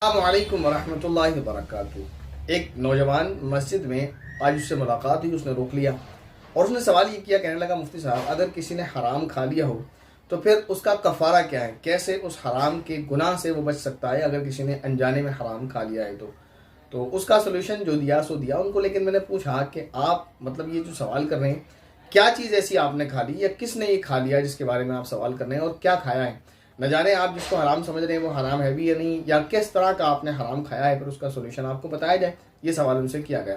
السلام علیکم ورحمۃ اللہ وبرکاتہ۔ ایک نوجوان مسجد میں آج اس سے ملاقات ہوئی، اس نے روک لیا اور اس نے سوال یہ کیا، کہنے لگا مفتی صاحب اگر کسی نے حرام کھا لیا ہو تو پھر اس کا کفارہ کیا ہے، کیسے اس حرام کے گناہ سے وہ بچ سکتا ہے اگر کسی نے انجانے میں حرام کھا لیا ہے تو اس کا سولوشن جو دیا سو دیا ان کو۔ لیکن میں نے پوچھا کہ آپ مطلب یہ جو سوال کر رہے ہیں کیا چیز ایسی آپ نے کھا لی یا کس نے یہ کھا لیا جس کے بارے میں آپ سوال کر رہے ہیں اور کیا کھایا ہے؟ نہ جانے آپ جس کو حرام سمجھ رہے ہیں وہ حرام ہے بھی یا نہیں، یا کس طرح کا آپ نے حرام کھایا ہے، پھر اس کا سولوشن آپ کو بتایا جائے۔ یہ سوال ان سے کیا گیا۔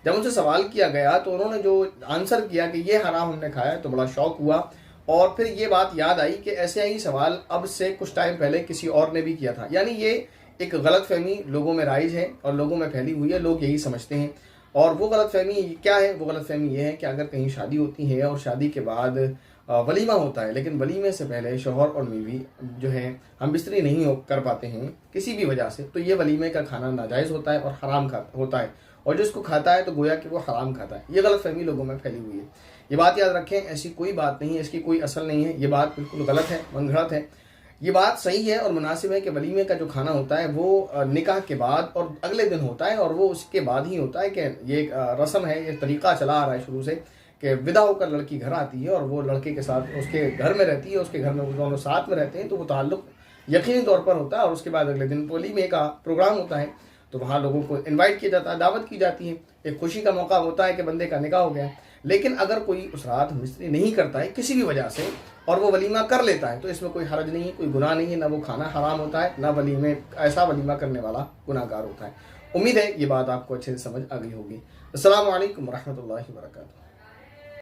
جب ان سے سوال کیا گیا تو انہوں نے جو آنسر کیا کہ یہ حرام ہم نے کھایا ہے تو بڑا شوق ہوا، اور پھر یہ بات یاد آئی کہ ایسے ہی سوال اب سے کچھ ٹائم پہلے کسی اور نے بھی کیا تھا۔ یعنی یہ ایک غلط فہمی لوگوں میں رائج ہے اور لوگوں میں پھیلی ہوئی ہے، لوگ یہی سمجھتے ہیں۔ اور وہ غلط فہمی کیا ہے؟ وہ غلط فہمی یہ ہے کہ اگر کہیں شادی ہوتی ہے اور شادی کے بعد ولیمہ ہوتا ہے، لیکن ولیمے سے پہلے شوہر اور بیوی جو ہیں ہم بستری نہیں کر پاتے ہیں کسی بھی وجہ سے، تو یہ ولیمے کا کھانا ناجائز ہوتا ہے اور حرام ہوتا ہے، اور جس کو کھاتا ہے تو گویا کہ وہ حرام کھاتا ہے۔ یہ غلط فہمی لوگوں میں پھیلی ہوئی ہے۔ یہ بات یاد رکھیں، ایسی کوئی بات نہیں ہے، اس کی کوئی اصل نہیں ہے، یہ بات بالکل غلط ہے، من گھڑت ہے۔ یہ بات صحیح ہے اور مناسب ہے کہ ولیمے کا جو کھانا ہوتا ہے وہ نکاح کے بعد اور اگلے دن ہوتا ہے، اور وہ اس کے بعد ہی ہوتا ہے کہ یہ ایک رسم ہے، یہ طریقہ چلا آ رہا ہے شروع سے کہ ودا ہو کر لڑکی گھر آتی ہے اور وہ لڑکے کے ساتھ اس کے گھر میں رہتی ہے، اس کے گھر میں وہ دونوں ساتھ میں رہتے ہیں، تو وہ تعلق یقینی طور پر ہوتا ہے، اور اس کے بعد اگلے دن ولیمے کا پروگرام ہوتا ہے، تو وہاں لوگوں کو انوائٹ کیا جاتا ہے، دعوت کی جاتی ہے، ایک خوشی کا موقع ہوتا ہے کہ بندے کا نکاح ہو گیا۔ لیکن اگر کوئی اس رات مستری نہیں کرتا ہے کسی بھی وجہ سے اور وہ ولیمہ کر لیتا ہے تو اس میں کوئی حرج نہیں ہے، کوئی گناہ نہیں ہے، نہ وہ کھانا حرام ہوتا ہے، نہ ایسا ولیمہ کرنے والا گناہ گار ہوتا ہے۔ امید ہے یہ بات آپ کو اچھے سے سمجھ آ گئی ہوگی۔ السلام علیکم ورحمۃ اللہ وبرکاتہ۔